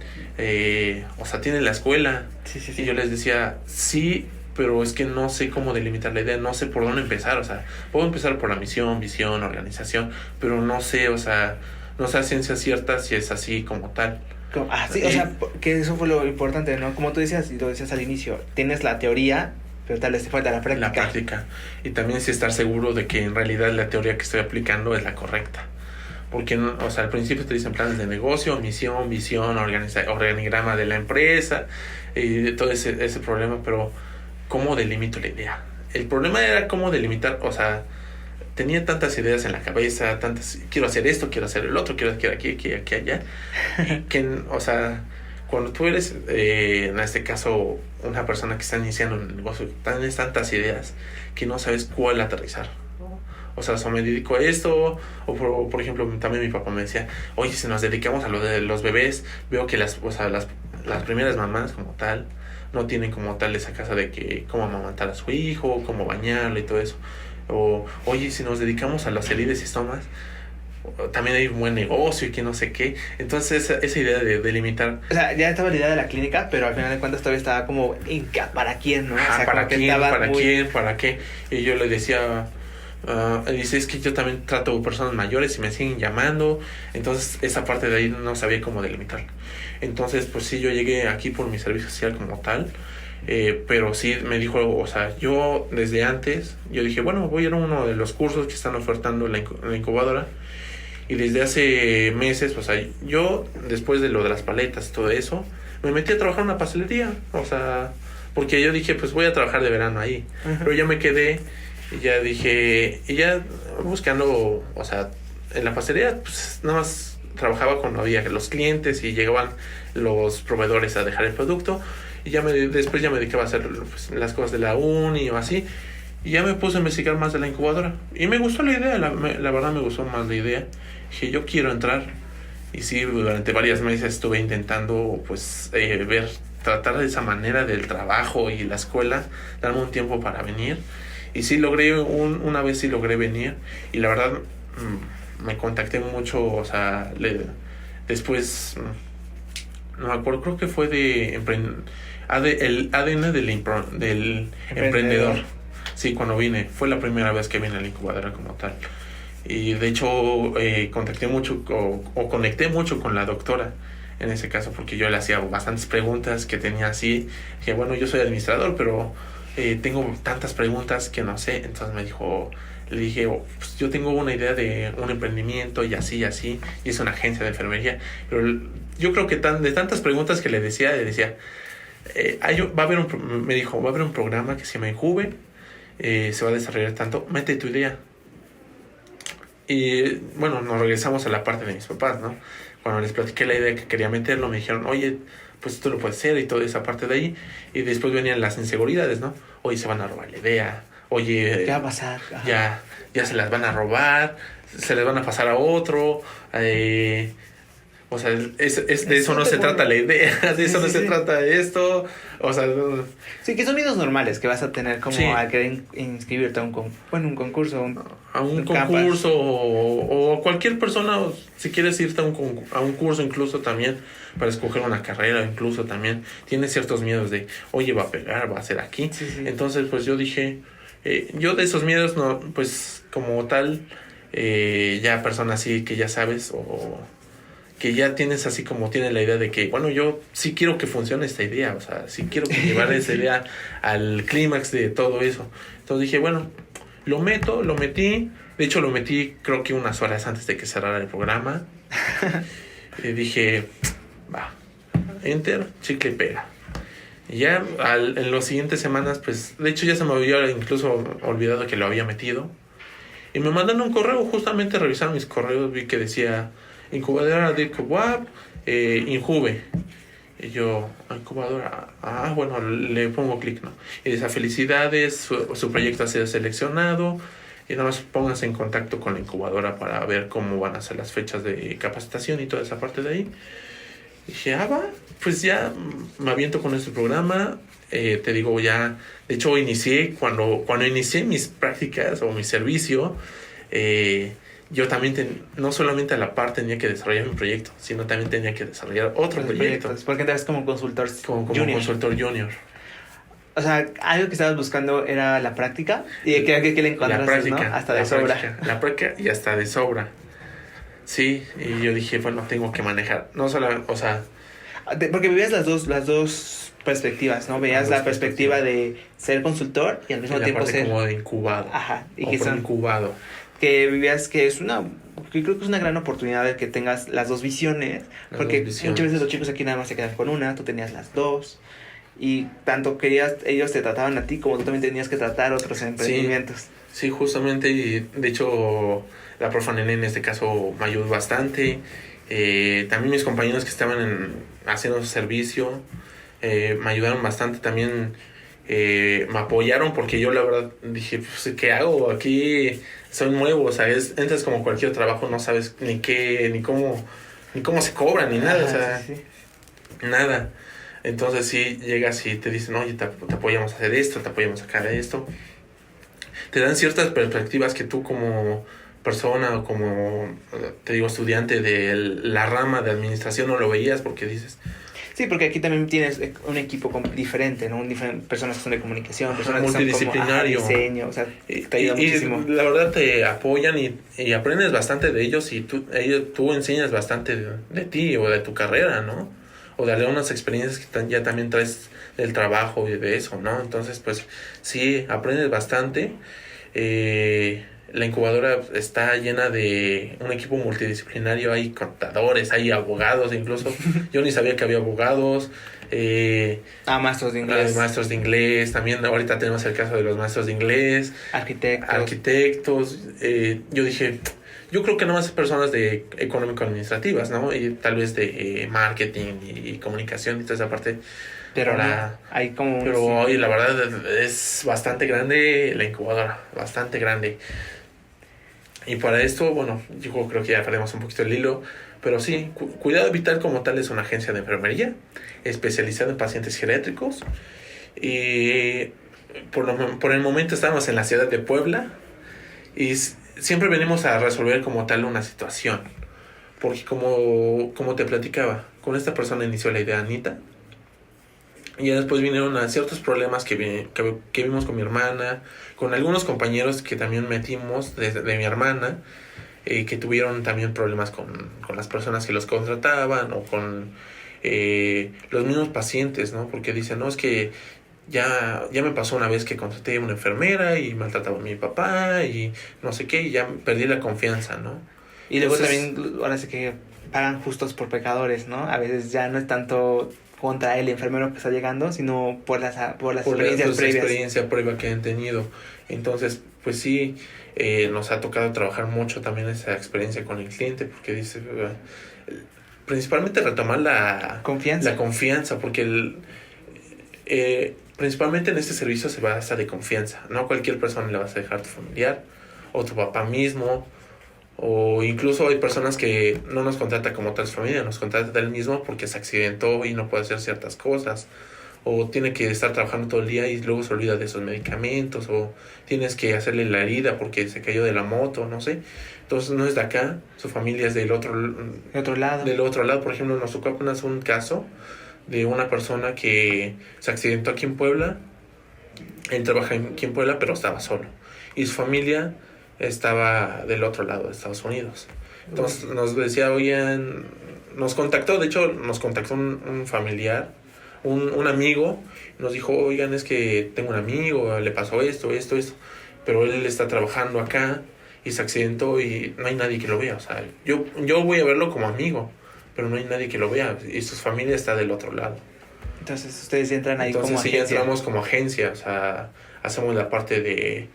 o sea, tienes la escuela. Sí. Y yo les decía, sí, pero es que no sé cómo delimitar la idea, no sé por dónde empezar. O sea, puedo empezar por la misión, visión, organización, pero no sé, o sea, no sé a ciencia cierta si es así como tal. Sí, o sea, que eso fue lo importante, ¿no? Como tú decías, y lo decías al inicio, tienes la teoría, pero tal vez te falta la práctica. La práctica. Y también sí estar seguro de que en realidad la teoría que estoy aplicando es la correcta. Porque, o sea, al principio te dicen planes de negocio, misión, visión, organigrama de la empresa, y todo ese problema, pero ¿cómo delimito la idea? El problema era cómo delimitar, o sea, tenía tantas ideas en la cabeza, quiero hacer esto, quiero hacer el otro, quiero aquí, allá, y que, o sea, cuando tú eres, en este caso, una persona que está iniciando un negocio, tienes tantas ideas que no sabes cuál aterrizar. O sea, me dedico a esto, o por ejemplo, también mi papá me decía, oye, si nos dedicamos a lo de los bebés, veo que las primeras mamás como tal, no tienen como tal esa casa de que cómo amamantar a su hijo, cómo bañarlo y todo eso. O, oye, si nos dedicamos a las heridas y estomas, también hay un buen negocio y que no sé qué. Entonces esa idea de delimitar, o sea, ya estaba la idea de la clínica, pero al final de cuentas todavía estaba como ¿para quién, no? O sea, ¿para quién? muy... ¿Para qué? Y yo le decía, dice, es que yo también trato personas mayores y me siguen llamando. Entonces esa parte de ahí no sabía cómo delimitar. Entonces pues sí, yo llegué aquí por mi servicio social como tal. Pero sí me dijo, o sea, yo desde antes, yo dije, bueno, voy a ir a uno de los cursos que están ofertando la incubadora. Y desde hace meses, o sea, yo después de lo de las paletas y todo eso, me metí a trabajar en una pastelería. O sea, porque yo dije, pues voy a trabajar de verano ahí. Uh-huh. Pero ya me quedé y ya dije, y ya buscando, o sea, en la pastelería, pues nada más trabajaba cuando había los clientes y llegaban los proveedores a dejar el producto. Y ya después ya me dedicaba a hacer pues, las cosas de la uni o así. Y ya me puse a investigar más de la incubadora. Y me gustó la idea, la verdad me gustó más la idea. Dije, yo quiero entrar. Y sí, durante varios meses estuve intentando pues tratar de esa manera del trabajo y la escuela, darme un tiempo para venir. Y sí logré, una vez sí logré venir. Y la verdad me contacté mucho, o sea, después... no me acuerdo, creo que fue de el ADN del emprendedor. Sí, cuando vine, fue la primera vez que vine a la incubadora como tal. Y de hecho contacté mucho o conecté mucho con la doctora en ese caso, porque yo le hacía bastantes preguntas que tenía así. Dije, bueno, yo soy administrador, pero tengo tantas preguntas que no sé. Entonces le dije, pues yo tengo una idea de un emprendimiento y así, y es una agencia de enfermería. Pero yo creo que de tantas preguntas que le decía, va a haber un programa que se llama Injuve, se va a desarrollar tanto, mete tu idea. Y bueno, nos regresamos a la parte de mis papás, ¿no? Cuando les platiqué la idea que quería meterlo, me dijeron, oye, pues tú lo puedes hacer y toda esa parte de ahí. Y después venían las inseguridades, ¿no? Oye, se van a robar la idea. Oye, ¿qué va a pasar? Ya se las van a robar, se les van a pasar a otro. O sea, de eso no se trata la idea, de eso no se trata esto. O sea, sí, que son miedos normales que vas a tener como al querer inscribirte a un concurso. A un concurso o cualquier persona, si quieres irte a un curso incluso también, para escoger una carrera incluso también, tienes ciertos miedos de, oye, va a pegar, va a ser aquí. Sí. Entonces, pues yo dije, yo de esos miedos, no, pues como tal, ya personas así que ya sabes o... que ya tienes así como tienes la idea de que, bueno, yo sí quiero que funcione esta idea, o sea, sí quiero que llevar esa idea al clímax de todo eso. Entonces dije, bueno, lo metí, de hecho lo metí creo que unas horas antes de que cerrara el programa. Y dije, va, enter, chicle y pega. Y ya en las siguientes semanas, pues, de hecho ya se me había incluso olvidado que lo había metido. Y me mandaron un correo, justamente a revisar mis correos, vi que decía... incubadora de Coab, Injuve. Y yo, incubadora, bueno, le pongo clic, ¿no? Y dice, felicidades, su proyecto ha sido seleccionado. Y nada más pónganse en contacto con la incubadora para ver cómo van a ser las fechas de capacitación y toda esa parte de ahí. Y dije, va, pues ya me aviento con este programa. Te digo, ya, de hecho, cuando inicié mis prácticas o mi servicio, yo también no solamente a la par tenía que desarrollar mi proyecto, sino también tenía que desarrollar otro proyecto. Porque entonces como consultor consultor junior. O sea, algo que estabas buscando era la práctica y que le encontraste, la práctica, ¿no? Hasta de sobra. La práctica y hasta de sobra. Sí, y yo dije, bueno, tengo que manejar. No solo, o sea... Porque vivías las dos perspectivas, ¿no? Veías la perspectiva de ser consultor y al mismo tiempo ser como de incubado. Ajá, y o que son incubado. que vivías que creo que es una gran oportunidad de que tengas las dos visiones, porque muchas veces los chicos aquí nada más se quedan con una, tú tenías las dos. Y tanto ellos te trataban a ti como tú también tenías que tratar otros emprendimientos. Sí, justamente, y de hecho la profa Nene en este caso me ayudó bastante. También mis compañeros que estaban haciendo su servicio me ayudaron bastante también. Me apoyaron porque yo la verdad dije, pues, ¿qué hago? Aquí soy nuevo, o sea, entras como cualquier trabajo, no sabes ni qué, ni cómo se cobra, ni nada, o sea, Sí. nada. Entonces sí, llegas y te dicen, oye, te apoyamos a hacer esto, te apoyamos a sacar esto. Te dan ciertas perspectivas que tú como persona o como, te digo, estudiante de la rama de administración no lo veías porque dices... Sí, porque aquí también tienes un equipo diferente, ¿no? Personas que son de comunicación, personas que son multidisciplinario, como diseño, o sea, te ayuda muchísimo. Y la verdad te apoyan y aprendes bastante de ellos y tú enseñas bastante de ti o de tu carrera, ¿no? O de algunas experiencias que ya también traes del trabajo y de eso, ¿no? Entonces, pues, sí, aprendes bastante. La incubadora está llena de un equipo multidisciplinario, hay contadores, hay abogados, incluso yo ni sabía que había abogados. Maestros de inglés. Maestros de inglés, también ahorita tenemos el caso de los maestros de inglés. Arquitectos. Yo dije... Yo creo que no más personas de económico-administrativas, ¿no? Y tal vez de marketing y comunicación y toda esa parte. Pero hay como... Pero hoy la verdad es bastante grande la incubadora, bastante grande. Y para esto, bueno, yo creo que ya perdemos un poquito el hilo, pero sí, Cuidado Vital como tal es una agencia de enfermería especializada en pacientes geriátricos. Y por el momento estamos en la ciudad de Puebla y siempre venimos a resolver como tal una situación. Porque como te platicaba, con esta persona inició la idea Anita. Y ya después vinieron a ciertos problemas que vimos con mi hermana, con algunos compañeros que también metimos de mi hermana, que tuvieron también problemas con las personas que los contrataban o con los mismos pacientes, ¿no? Porque dicen, no, es que ya me pasó una vez que contraté a una enfermera y maltrataba a mi papá y no sé qué, y ya perdí la confianza, ¿no? Y luego también, ahora sí que pagan justos por pecadores, ¿no? A veces ya no es tanto contra el enfermero que está llegando, sino por las experiencias previas. Experiencia previa que han tenido. Entonces, pues sí, nos ha tocado trabajar mucho también esa experiencia con el cliente, porque dice, principalmente retomar la confianza, porque principalmente en este servicio se basa de confianza. No a cualquier persona le vas a dejar tu familiar o tu papá mismo, o incluso hay personas que no nos contratan como tal su familia, nos contratan él mismo porque se accidentó y no puede hacer ciertas cosas, o tiene que estar trabajando todo el día y luego se olvida de sus medicamentos, o tienes que hacerle la herida porque se cayó de la moto, no sé. Entonces no es de acá, su familia es del otro lado. Del otro lado, por ejemplo, nos tocó apenas un caso de una persona que se accidentó aquí en Puebla. Él trabaja aquí en Puebla, pero estaba solo. Y su familia estaba del otro lado de Estados Unidos. Entonces nos decía, oigan, nos contactó un familiar, un amigo, nos dijo, oigan, es que tengo un amigo, le pasó esto, pero él está trabajando acá y se accidentó y no hay nadie que lo vea. O sea, yo voy a verlo como amigo, pero no hay nadie que lo vea y su familia está del otro lado. Entonces ustedes entran ahí como agencia. Entonces sí, entramos como agencia, o sea, hacemos la parte de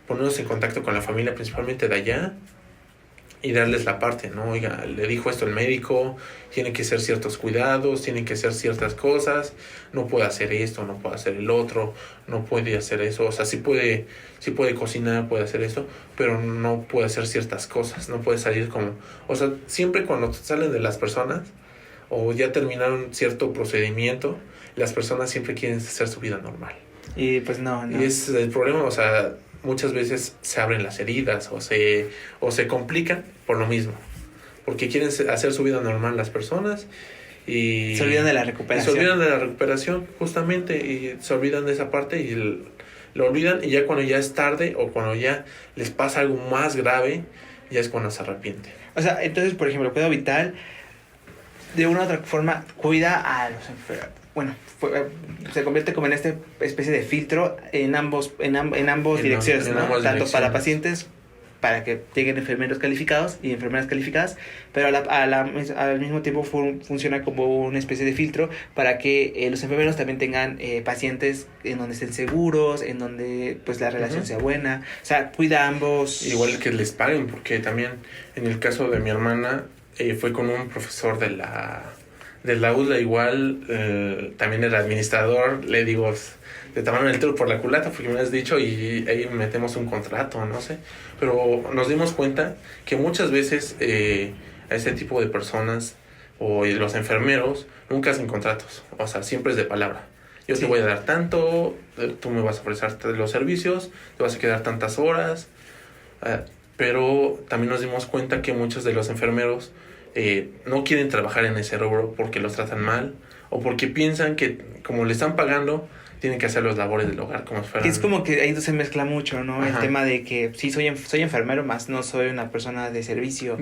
ponernos en contacto con la familia principalmente de allá y darles la parte, ¿no? Oiga, le dijo esto el médico, tiene que hacer ciertos cuidados, tienen que hacer ciertas cosas, no puede hacer esto, no puede hacer el otro, no puede hacer eso, o sea, sí puede cocinar, puede hacer esto, pero no puede hacer ciertas cosas, no puede salir como, o sea, siempre cuando salen de las personas o ya terminaron cierto procedimiento, las personas siempre quieren hacer su vida normal. Y pues no. Y es el problema, o sea, muchas veces se abren las heridas o se complican por lo mismo. Porque quieren hacer su vida normal las personas y... Se olvidan de la recuperación. Justamente, y se olvidan de esa parte y lo olvidan, y ya cuando ya es tarde o cuando ya les pasa algo más grave, ya es cuando se arrepiente. O sea, entonces, por ejemplo, Cuidado Vital, de una u otra forma, cuida a los enfermos. bueno, se convierte como en esta especie de filtro en ambos direcciones, en ¿no? ambas Tanto para direcciones. pacientes, para que lleguen enfermeros calificados y enfermeras calificadas, pero al mismo tiempo funciona como una especie de filtro para que los enfermeros también tengan pacientes en donde estén seguros, en donde pues la relación sea buena, o sea, cuida a ambos. Igual que les paguen, porque también en el caso de mi hermana fue con un profesor de la UDLA, igual también era administrador, le digo, te tomaron el tiro por la culata porque me has dicho y ahí metemos un contrato, no sé, pero nos dimos cuenta que muchas veces a ese tipo de personas o los enfermeros nunca hacen contratos, o sea, siempre es de palabra. Yo Sí. te voy a dar tanto, tú me vas a ofrecer los servicios, te vas a quedar tantas horas, pero también nos dimos cuenta que muchos de los enfermeros no quieren trabajar en ese rubro porque los tratan mal o porque piensan que como le están pagando tienen que hacer los labores del hogar como si fueran... Que es como que ahí se mezcla mucho, ¿no? Ajá. El tema de que sí, soy enfermero, más no soy una persona de servicio.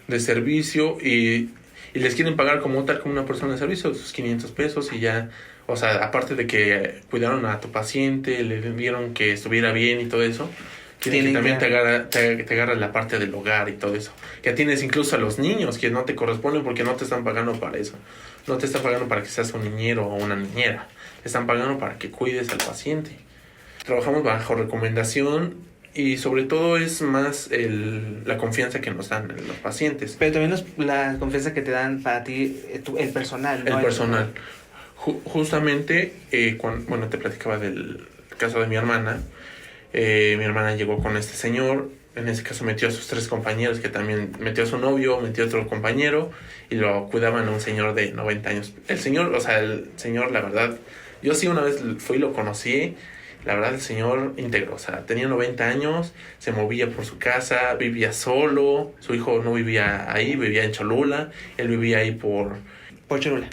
de servicio y les quieren pagar como tal como una persona de servicio, sus 500 pesos y ya, o sea, aparte de que cuidaron a tu paciente, le vieron que estuviera bien y todo eso, quieren que también te agarra la parte del hogar y todo eso. Que tienes incluso a los niños que no te corresponden porque no te están pagando para eso. No te están pagando para que seas un niñero o una niñera. Te están pagando para que cuides al paciente. Trabajamos bajo recomendación y sobre todo es más la confianza que nos dan los pacientes. Pero también la confianza que te dan para ti, el personal, ¿no? El personal. Justamente, bueno, te platicaba del caso de mi hermana. Mi hermana llegó con este señor, en ese caso metió a sus 3 compañeros, que también metió a su novio, metió a otro compañero, y lo cuidaban a un señor de 90 años. El señor, la verdad, yo sí una vez fui y lo conocí, la verdad el señor íntegro, o sea, tenía 90 años, se movía por su casa, vivía solo, su hijo no vivía ahí, vivía en Cholula, él vivía ahí por Cholula.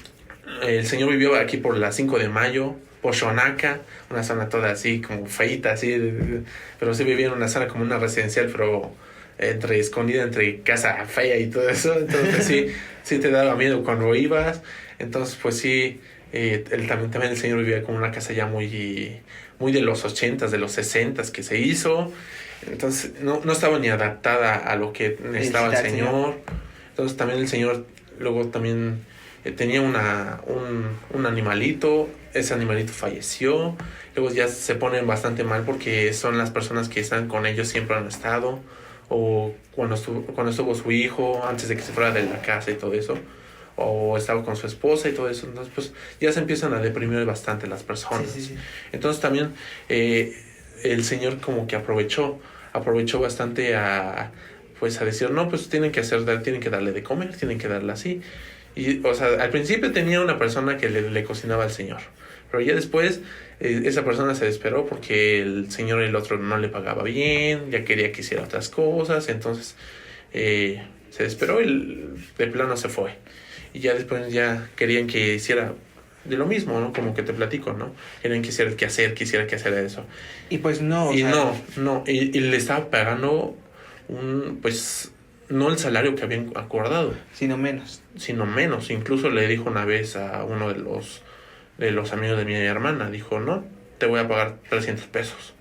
El señor vivió aquí por la 5 de mayo, por Xonaca, una zona toda así como feita, así, pero sí vivía en una zona como una residencial, pero escondida entre casa fea y todo eso, entonces sí te daba miedo cuando ibas, entonces pues sí, también el señor vivía como una casa ya muy de los 80s, de los 60s que se hizo, entonces no estaba ni adaptada a lo que necesitaba el señor, entonces también el señor luego también tenía un animalito, ese animalito falleció, luego ya se ponen bastante mal porque son las personas que están con ellos siempre han estado, o cuando estuvo su hijo, antes de que se fuera de la casa y todo eso, o estaba con su esposa y todo eso, entonces pues ya se empiezan a deprimir bastante las personas. Sí. Entonces también el señor como que aprovechó bastante a decir, no, pues tienen que darle de comer, tienen que darle así. Y, o sea, al principio tenía una persona que le cocinaba al señor, pero ya después esa persona se desesperó porque el señor y el otro no le pagaba bien, ya quería que hiciera otras cosas, entonces se desesperó y de plano se fue. Y ya después ya querían que hiciera de lo mismo, ¿no? Como que te platico, ¿no? Querían que hiciera quisiera que hacer eso. Y pues no, y le estaba pagando pues no el salario que habían acordado, sino menos. Incluso le dijo una vez a uno de los amigos de mi hermana, dijo, no, te voy a pagar 300 pesos.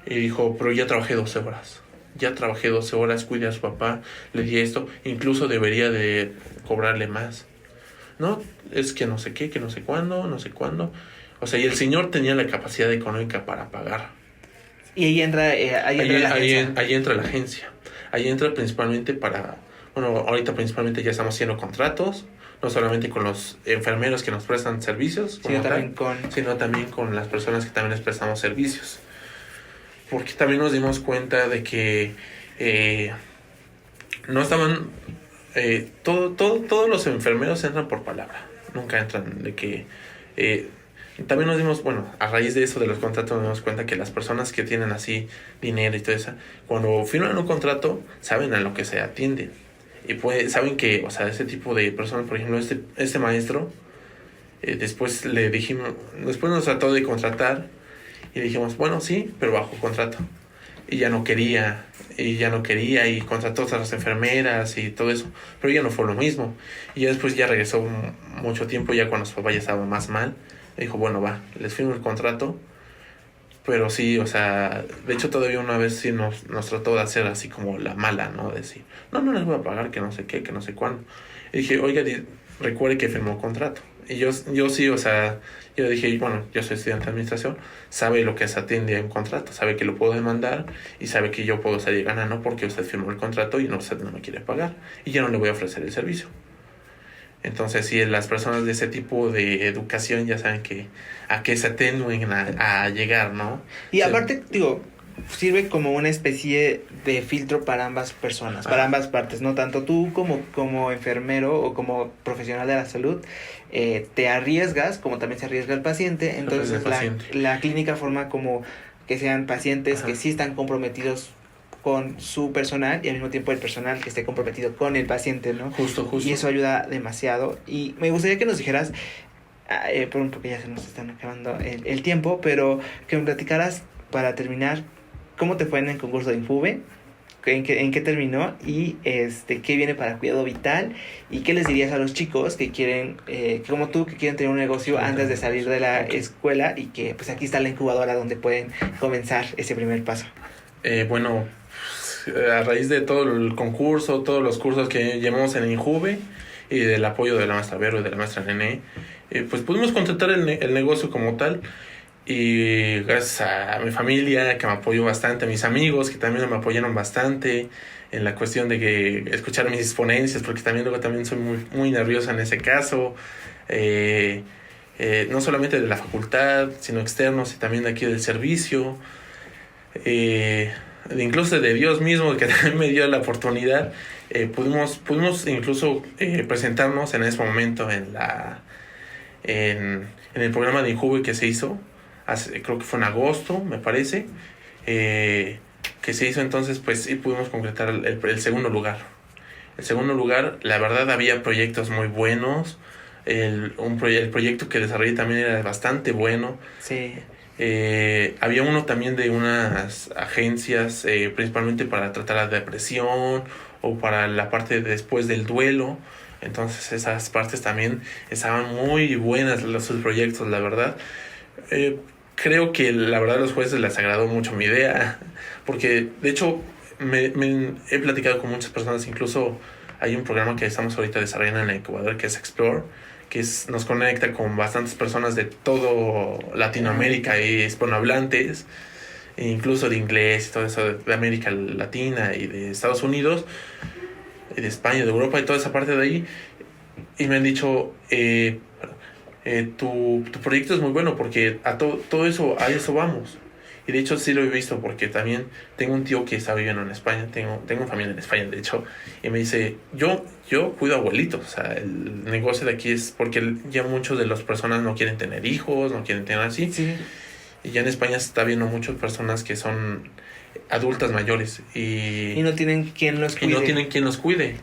Y dijo, pero ya trabajé 12 horas, cuidé a su papá, le di esto, incluso debería de cobrarle más. No, es que no sé qué, que no sé cuándo. O sea, y el señor tenía la capacidad económica para pagar. Y ahí entra, ahí entra la agencia. Ahí entra principalmente ahorita principalmente ya estamos haciendo contratos, no solamente con los enfermeros que nos prestan servicios, sino también con las personas que también les prestamos servicios. Porque también nos dimos cuenta de que no estaban... todos los enfermeros entran por palabra, nunca entran de que... también nos dimos, a raíz de eso de los contratos nos dimos cuenta que las personas que tienen así dinero y todo eso, cuando firman un contrato, saben a lo que se atienden. Y saben que, o sea, ese tipo de personas, por ejemplo, este maestro, después nos trató de contratar y dijimos, bueno, sí, pero bajo contrato. y ya no quería, y contrató a otras enfermeras y todo eso, pero ya no fue lo mismo. Y ya después ya regresó mucho tiempo, ya cuando su papá ya estaba más mal, dijo, bueno, va, les firmo el contrato. Pero sí, o sea, de hecho todavía una vez sí nos trató de hacer así como la mala, ¿no? Decir, no les voy a pagar, que no sé qué, que no sé cuándo. Y dije, oiga, recuerde que firmó contrato. Y yo sí, o sea, yo dije, bueno, yo soy estudiante de administración, sabe lo que se atiende a un contrato, sabe que lo puedo demandar y sabe que yo puedo salir ganando porque usted firmó el contrato y usted no me quiere pagar. Y yo no le voy a ofrecer el servicio. Entonces, sí, las personas de ese tipo de educación ya saben que a qué se atenúen a llegar, ¿no? Y aparte, digo, sirve como una especie de filtro para ambas personas, para ambas partes, ¿no? Tanto tú como enfermero o como profesional de la salud, te arriesgas, como también se arriesga el paciente. Entonces, la clínica forma como que sean pacientes que sí están comprometidos con su personal y al mismo tiempo el personal que esté comprometido con el paciente, ¿no? Justo. Y eso ayuda demasiado. Y me gustaría que nos dijeras, porque ya se nos están acabando el tiempo, pero que me platicaras para terminar cómo te fue en el concurso de Injuve, en qué terminó y qué viene para cuidado vital y qué les dirías a los chicos que quieren, como tú, que quieren tener un negocio antes de salir de la escuela y que pues aquí está la incubadora donde pueden comenzar ese primer paso. Bueno, a raíz de todo el concurso, todos los cursos que llevamos en Injuve y del apoyo de la maestra Vero y de la maestra Nené, pues pudimos contratar el negocio como tal. Y gracias a mi familia que me apoyó bastante, a mis amigos que también me apoyaron bastante en la cuestión de que escuchar mis ponencias, porque luego soy muy, muy nerviosa en ese caso, no solamente de la facultad, sino externos y también de aquí del servicio, incluso de Dios mismo que también me dio la oportunidad. Pudimos incluso presentarnos en ese momento en el programa de Injuve que se hizo. Creo que fue en agosto, me parece, que se hizo. Entonces, pues sí pudimos concretar el segundo lugar. El segundo lugar, la verdad, había proyectos muy buenos. El proyecto que desarrollé también era bastante bueno. Sí. Había uno también de unas agencias, principalmente para tratar la depresión o para la parte de después del duelo. Entonces, esas partes también estaban muy buenas, sus proyectos, la verdad. Creo que la verdad a los jueces les agradó mucho mi idea, porque de hecho he platicado con muchas personas. Incluso hay un programa que estamos ahorita desarrollando en Ecuador que es Explore, que nos conecta con bastantes personas de todo Latinoamérica y hispanohablantes, e incluso de inglés y todo eso, de América Latina y de Estados Unidos y de España, de Europa y toda esa parte de ahí. Y me han dicho, tu proyecto es muy bueno porque a eso vamos. Y de hecho sí lo he visto, porque también tengo un tío que está viviendo en España, tengo familia en España de hecho, y me dice, yo cuido abuelitos. O sea, el negocio de aquí es porque ya muchos de las personas no quieren tener hijos, no quieren tener así. Sí. Y ya en España se está viendo muchas personas que son adultas mayores y no tienen quien los cuide.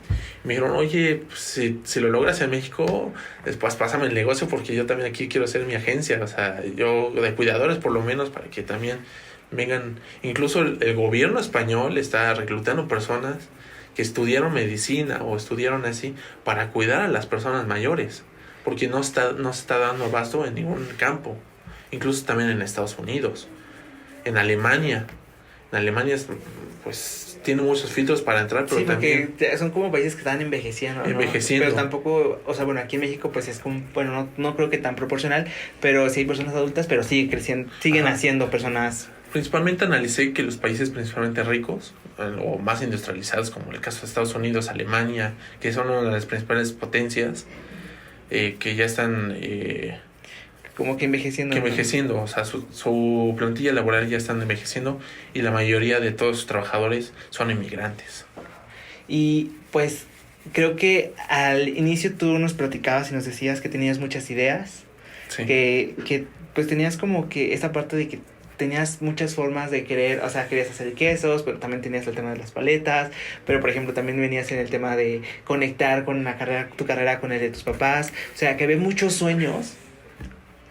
Me dijeron, oye, pues, si lo logras en México, después pásame el negocio, porque yo también aquí quiero hacer mi agencia. O sea, yo de cuidadores por lo menos, para que también vengan. Incluso el gobierno español está reclutando personas que estudiaron medicina o estudiaron así para cuidar a las personas mayores, porque no se está dando abasto en ningún campo. Incluso también en Estados Unidos, en Alemania. En Alemania, pues, tiene muchos filtros para entrar, pero sí, porque también son como países que están envejeciendo, ¿no? Pero tampoco, o sea, bueno, aquí en México, pues, es como, bueno, no creo que tan proporcional, pero sí hay personas adultas, pero sigue creciendo, siguen haciendo personas. Principalmente analicé que los países principalmente ricos o más industrializados, como el caso de Estados Unidos, Alemania, que son una de las principales potencias, que ya están como que envejeciendo. O sea, su plantilla laboral ya están envejeciendo y la mayoría de todos sus trabajadores son inmigrantes. Y pues creo que al inicio tú nos platicabas y nos decías que tenías muchas ideas, sí. que pues tenías como que esta parte de que tenías muchas formas de querer, o sea, querías hacer quesos, pero también tenías el tema de las paletas, pero por ejemplo también venías en el tema de conectar con tu carrera con el de tus papás, o sea, que había muchos sueños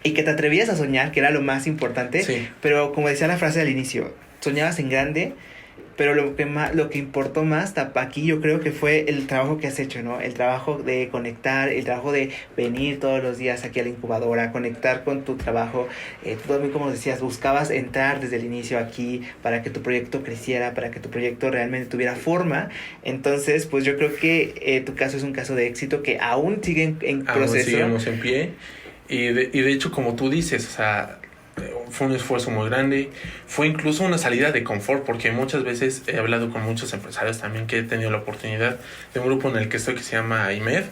y que te atrevías a soñar, que era lo más importante, sí. Pero como decía la frase al inicio, soñabas en grande, pero lo que importó más aquí yo creo que fue el trabajo que has hecho, ¿no? El trabajo de conectar, el trabajo de venir todos los días aquí a la incubadora, conectar con tu trabajo. Tú también, como decías, buscabas entrar desde el inicio aquí para que tu proyecto creciera, para que tu proyecto realmente tuviera forma. Entonces, pues yo creo que tu caso es un caso de éxito que aún sigue en proceso. Aún seguimos en pie. Y de hecho, como tú dices, o sea, fue un esfuerzo muy grande, fue incluso una salida de confort, porque muchas veces he hablado con muchos empresarios también que he tenido la oportunidad de un grupo en el que estoy que se llama IMED.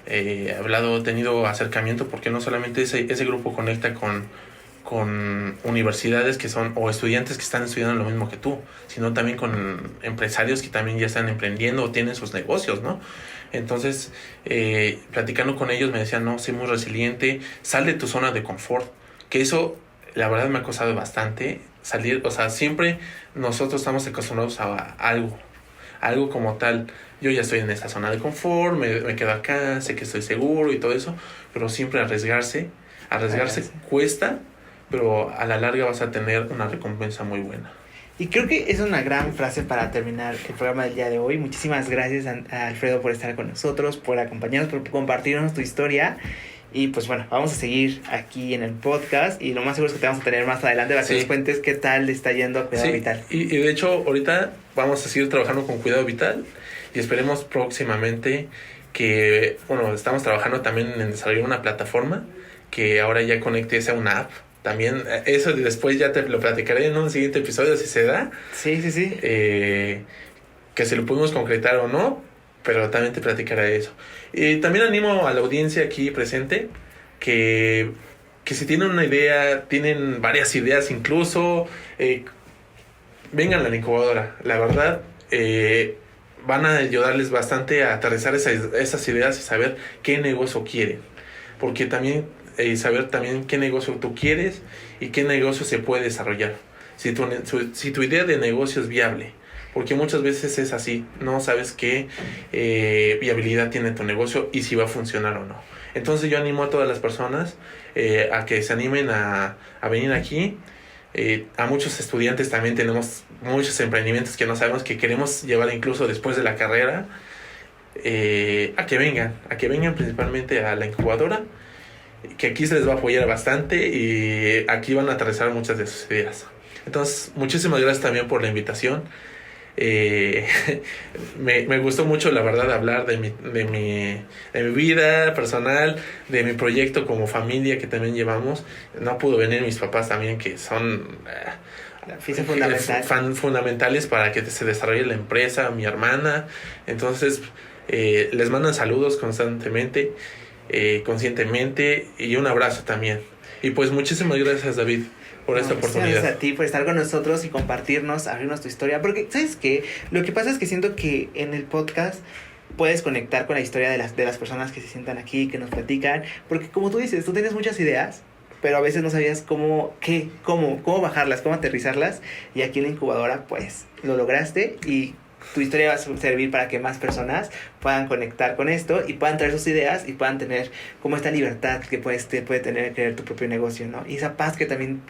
He tenido acercamiento porque no solamente ese grupo conecta con universidades que son o estudiantes que están estudiando lo mismo que tú, sino también con empresarios que también ya están emprendiendo o tienen sus negocios, ¿no? Entonces, platicando con ellos me decían, no, sé muy resiliente, sal de tu zona de confort, que eso la verdad me ha costado bastante salir. O sea, siempre nosotros estamos acostumbrados a algo como tal. Yo ya estoy en esta zona de confort, me quedo acá, sé que estoy seguro y todo eso, pero siempre arriesgarse cuesta, pero a la larga vas a tener una recompensa muy buena. Y creo que es una gran frase para terminar el programa del día de hoy. Muchísimas gracias a Alfredo por estar con nosotros, por acompañarnos, por compartirnos tu historia. Y pues bueno, vamos a seguir aquí en el podcast y lo más seguro es que te vamos a tener más adelante para que nos cuentes qué tal le está yendo a Cuidado Vital. Y de hecho ahorita vamos a seguir trabajando con Cuidado Vital y esperemos próximamente que, bueno, estamos trabajando también en desarrollar una plataforma que ahora ya conecte a una app. También eso después ya te lo platicaré en un siguiente episodio si se da. Sí. Que si lo pudimos concretar o no, pero también te platicaré eso. Y también animo a la audiencia aquí presente que si tienen una idea, tienen varias ideas incluso, vengan a la incubadora. La verdad, van a ayudarles bastante a aterrizar esas ideas y saber qué negocio quieren. Porque también saber también qué negocio tú quieres y qué negocio se puede desarrollar. Si tu idea de negocio es viable. Porque muchas veces es así, no sabes qué viabilidad tiene tu negocio y si va a funcionar o no. Entonces yo animo a todas las personas a que se animen a venir aquí. A muchos estudiantes también tenemos muchos emprendimientos que no sabemos que queremos llevar incluso después de la carrera. A que vengan principalmente a la incubadora, que aquí se les va a apoyar bastante y aquí van a aterrizar muchas de sus ideas. Entonces, muchísimas gracias también por la invitación. Me gustó mucho, la verdad, hablar de mi vida personal, de mi proyecto como familia que también llevamos. No pudo venir mis papás también, que son fundamentales para que se desarrolle la empresa, mi hermana. Entonces, les mandan saludos constantemente, conscientemente, y un abrazo también. Y pues muchísimas gracias, David, por esta oportunidad. Gracias a ti por estar con nosotros y compartirnos, abrirnos tu historia. Porque, ¿sabes qué? Lo que pasa es que siento que en el podcast puedes conectar con la historia de las personas que se sientan aquí, que nos platican. Porque como tú dices, tú tienes muchas ideas, pero a veces no sabías cómo bajarlas, cómo aterrizarlas. Y aquí en la incubadora, pues, lo lograste y tu historia va a servir para que más personas puedan conectar con esto y puedan traer sus ideas y puedan tener como esta libertad que puede tener crear tu propio negocio, ¿no? Y esa paz que también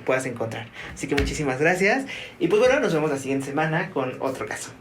puedas encontrar. Así que muchísimas gracias. Y pues bueno, nos vemos la siguiente semana con otro caso.